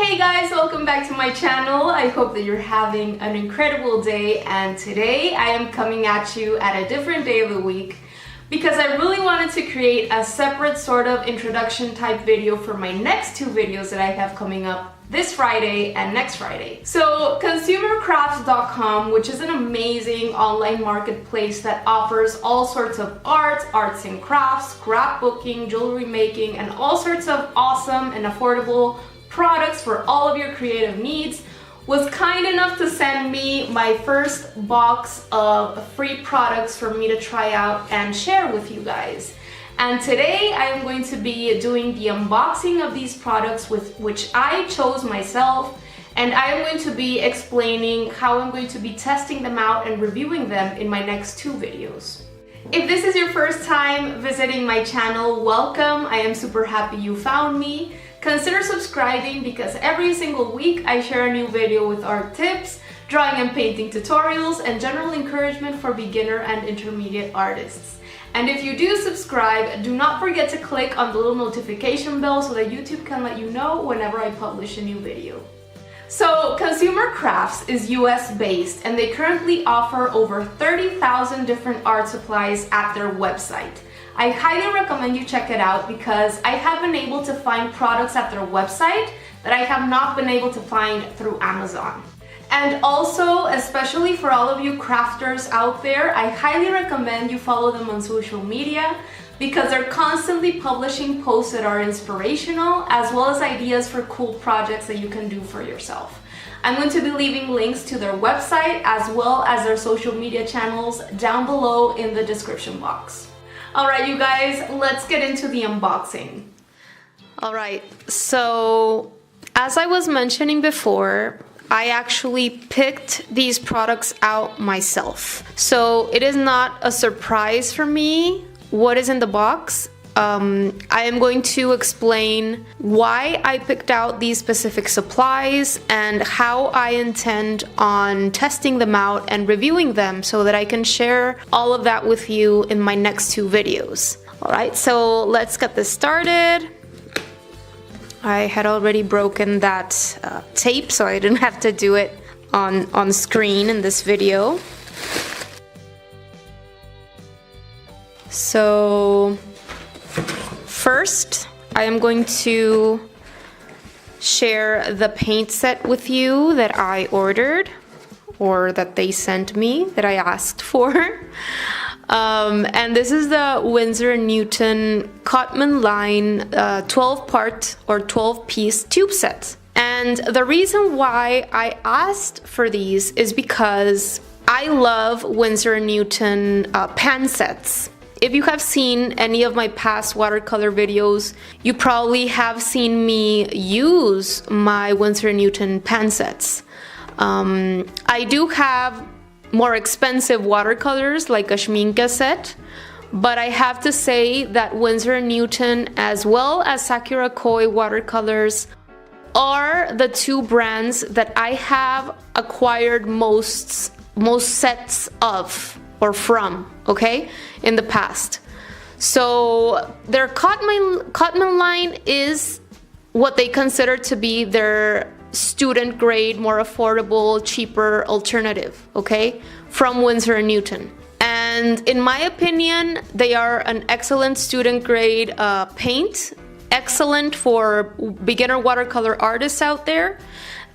Hey guys, welcome back to my channel. I hope that you're having an incredible day, and today I am coming at you at a different day of the week because I really wanted to create a separate sort of introduction type video for my next two videos that I have coming up this Friday and next Friday. So consumercrafts.com, which is an amazing online marketplace that offers all sorts of arts and crafts, scrapbooking, jewelry making, and all sorts of awesome and affordable products for all of your creative needs, was kind enough to send me my first box of free products for me to try out and share with you guys. And today I am going to be doing the unboxing of these products which I chose myself, and I am going to be explaining how I'm going to be testing them out and reviewing them in my next two videos. If this is your first time visiting my channel, welcome. I am super happy you found me. Consider subscribing because every single week I share a new video with art tips, drawing and painting tutorials, and general encouragement for beginner and intermediate artists. And if you do subscribe, do not forget to click on the little notification bell so that YouTube can let you know whenever I publish a new video. So Consumer Crafts is US based, and they currently offer over 30,000 different art supplies at their website. I highly recommend you check it out because I have been able to find products at their website that I have not been able to find through Amazon. And also, especially for all of you crafters out there, I highly recommend you follow them on social media because they're constantly publishing posts that are inspirational as well as ideas for cool projects that you can do for yourself. I'm going to be leaving links to their website as well as their social media channels down below in the description box. Alright you guys, let's get into the unboxing. Alright, so as I was mentioning before, I actually picked these products out myself. So it is not a surprise for me what is in the box. I am going to explain why I picked out these specific supplies and how I intend on testing them out and reviewing them so that I can share all of that with you in my next two videos. Alright, so let's get this started. I had already broken that tape, so I didn't have to do it on screen in this video. So first, I am going to share the paint set with you that I ordered, or that they sent me, that I asked for. And this is the Winsor & Newton Cotman Line 12-part or 12-piece tube set. And the reason why I asked for these is because I love Winsor & Newton pan sets. If you have seen any of my past watercolor videos, you probably have seen me use my Winsor & Newton pan sets. I do have more expensive watercolors like a Schmincke set, but I have to say that Winsor & Newton as well as Sakura Koi watercolors are the two brands that I have acquired most sets of or from, okay, in the past. So their Cotman line is what they consider to be their student grade, more affordable, cheaper alternative, okay, from Winsor & Newton. And in my opinion, they are an excellent student grade paint, excellent for beginner watercolor artists out there.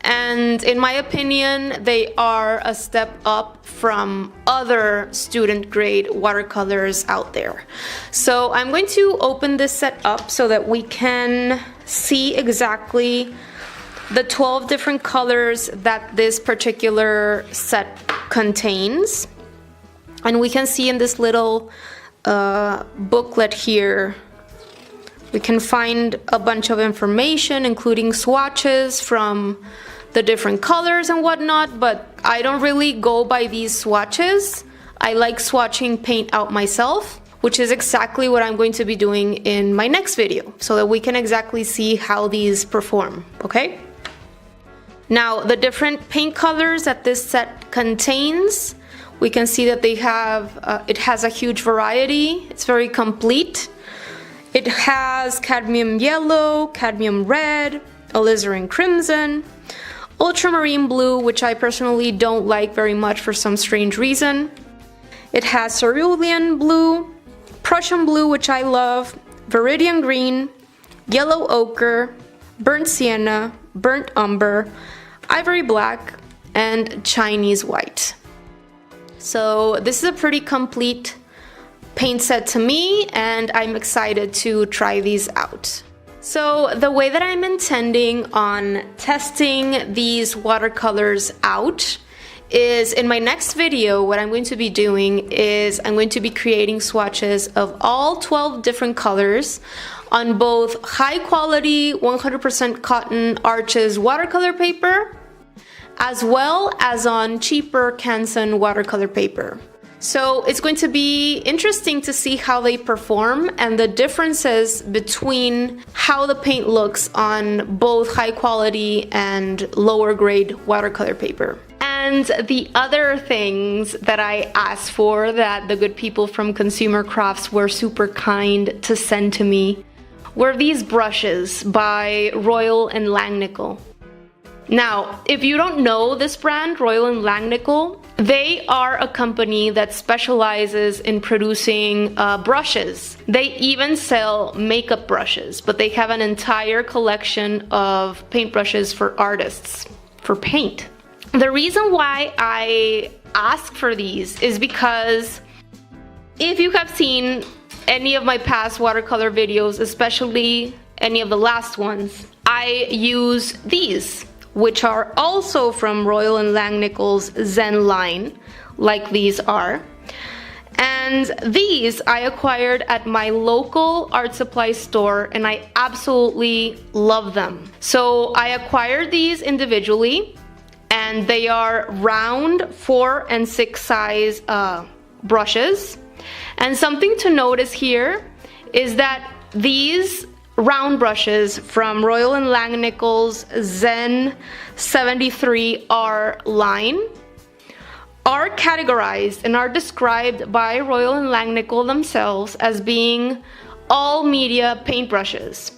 And in my opinion, they are a step up from other student grade watercolors out there. So I'm going to open this set up so that we can see exactly the 12 different colors that this particular set contains. And we can see in this little booklet here, we can find a bunch of information, including swatches from the different colors and whatnot, but I don't really go by these swatches. I like swatching paint out myself, which is exactly what I'm going to be doing in my next video, so that we can exactly see how these perform, okay? Now, the different paint colors that this set contains, we can see that they have, it has a huge variety. It's very complete. It has cadmium yellow, cadmium red, alizarin crimson, ultramarine blue, which I personally don't like very much for some strange reason. It has cerulean blue, Prussian blue, which I love, viridian green, yellow ochre, burnt sienna, burnt umber, ivory black, and Chinese white. So this is a pretty complete paint set to me, and I'm excited to try these out. So the way that I'm intending on testing these watercolors out is in my next video. What I'm going to be doing is I'm going to be creating swatches of all 12 different colors on both high quality 100% cotton Arches watercolor paper as well as on cheaper Canson watercolor paper. So it's going to be interesting to see how they perform and the differences between how the paint looks on both high quality and lower grade watercolor paper. And the other things that I asked for that the good people from Consumer Crafts were super kind to send to me were these brushes by Royal and Langnickel. Now, if you don't know this brand, Royal and Langnickel, they are a company that specializes in producing brushes. They even sell makeup brushes, but they have an entire collection of paintbrushes for artists, for paint. The reason why I ask for these is because if you have seen any of my past watercolor videos, especially any of the last ones, I use these, which are also from Royal and Langnickel's Zen line, like these are. And these I acquired at my local art supply store, and I absolutely love them. So I acquired these individually, and they are round 4 and 6 size brushes. And something to notice here is that these round brushes from Royal and Langnickel's Zen 73R line are categorized and are described by Royal and Langnickel themselves as being all media paintbrushes.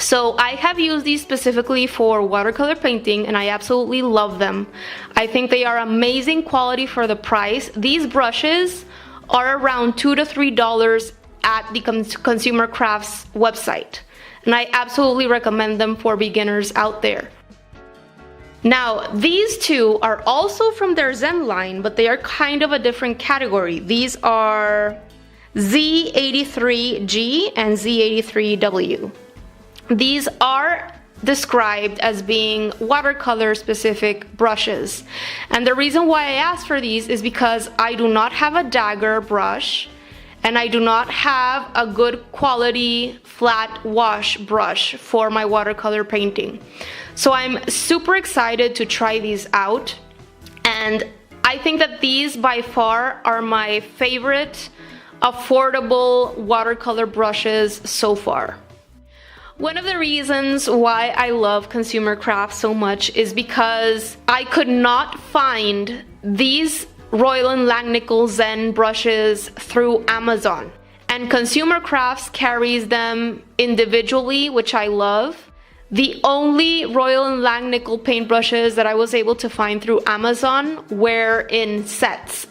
So I have used these specifically for watercolor painting, and I absolutely love them. I think they are amazing quality for the price. These brushes are around $2 to $3 at the Consumer Crafts website, and I absolutely recommend them for beginners out there. Now, these two are also from their Zen line, but they are kind of a different category. These are Z83G and Z83W. These are described as being watercolor specific brushes, and the reason why I asked for these is because I do not have a dagger brush and I do not have a good quality flat wash brush for my watercolor painting. So I'm super excited to try these out, and I think that these by far are my favorite affordable watercolor brushes so far. One of the reasons why I love Consumer Crafts so much is because I could not find these Royal and Langnickel Zen brushes through Amazon, and Consumer Crafts carries them individually, which I love. The only Royal and Langnickel paintbrushes that I was able to find through Amazon were in sets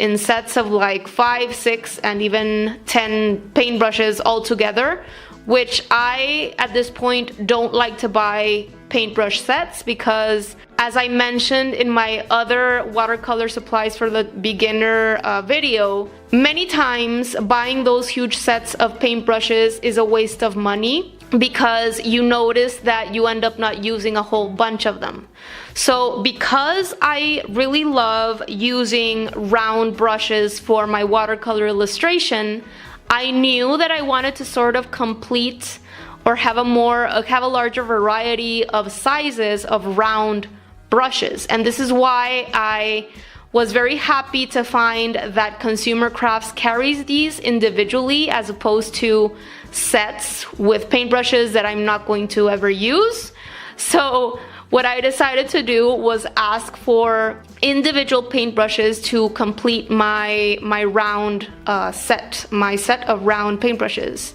of like 5, 6, and even 10 paintbrushes all together, which I, at this point, don't like to buy paintbrush sets because, as I mentioned in my other watercolor supplies for the beginner video, many times buying those huge sets of paintbrushes is a waste of money because you notice that you end up not using a whole bunch of them. So because I really love using round brushes for my watercolor illustration, I knew that I wanted to sort of complete or have a larger variety of sizes of round brushes. And this is why I was very happy to find that Consumer Crafts carries these individually as opposed to sets with paintbrushes that I'm not going to ever use. So what I decided to do was ask for individual paintbrushes to complete my set of round paintbrushes.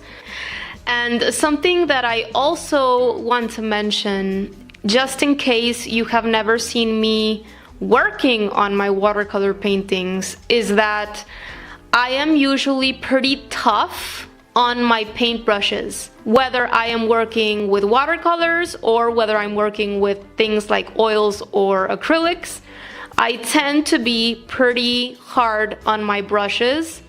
And something that I also want to mention just in case you have never seen me working on my watercolor paintings, is that I am usually pretty tough on my paintbrushes, whether I am working with watercolors or whether I'm working with things like oils or acrylics. I tend to be pretty hard on my brushes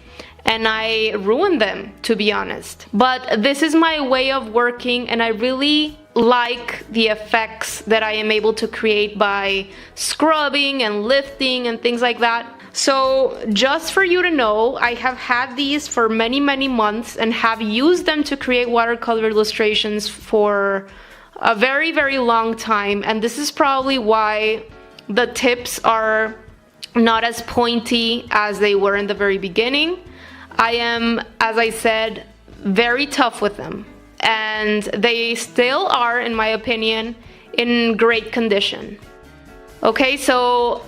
and I ruin them, to be honest. But this is my way of working, and I really like the effects that I am able to create by scrubbing and lifting and things like that. So just for you to know, I have had these for many months and have used them to create watercolor illustrations for a very long time, and this is probably why the tips are not as pointy as they were in the very beginning. I am, as I said, very tough with them, and they still are, in my opinion, in great condition. Okay, so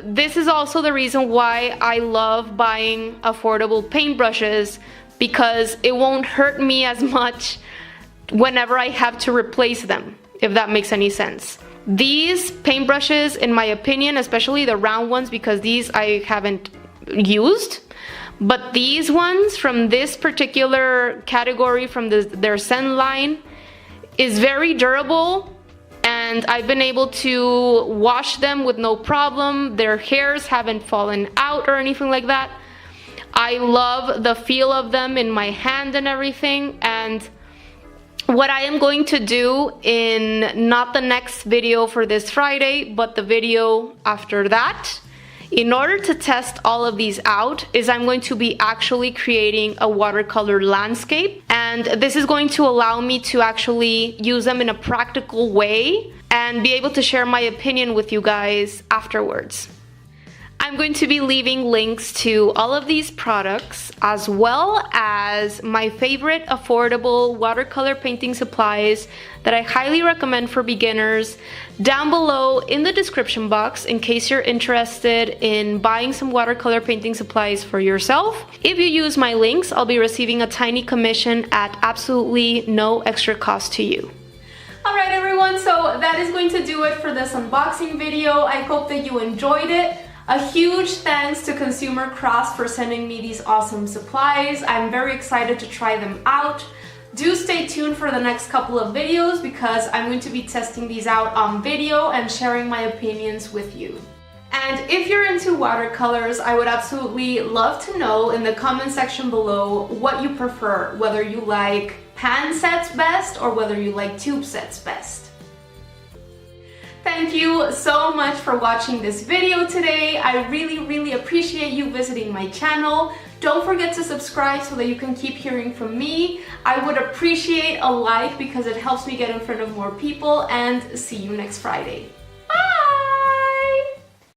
this is also the reason why I love buying affordable paintbrushes, because it won't hurt me as much whenever I have to replace them, if that makes any sense. These paintbrushes, in my opinion, especially the round ones, because these I haven't used, but these ones from this particular category, from their Zen line, is very durable, and I've been able to wash them with no problem. Their hairs haven't fallen out or anything like that. I love the feel of them in my hand and everything. And what I am going to do in not the next video for this Friday, but the video after that, in order to test all of these out, is I'm going to be actually creating a watercolor landscape, and this is going to allow me to actually use them in a practical way and be able to share my opinion with you guys afterwards. I'm going to be leaving links to all of these products, as well as my favorite affordable watercolor painting supplies that I highly recommend for beginners, down below in the description box, in case you're interested in buying some watercolor painting supplies for yourself. If you use my links, I'll be receiving a tiny commission at absolutely no extra cost to you. Alright everyone, so that is going to do it for this unboxing video. I hope that you enjoyed it. A huge thanks to Consumer Cross for sending me these awesome supplies. I'm very excited to try them out. Do stay tuned for the next couple of videos, because I'm going to be testing these out on video and sharing my opinions with you. And if you're into watercolors, I would absolutely love to know in the comment section below what you prefer, whether you like pan sets best or whether you like tube sets best. Thank you so much for watching this video today. I really appreciate you visiting my channel. Don't forget to subscribe so that you can keep hearing from me. I would appreciate a like because it helps me get in front of more people, and see you next Friday.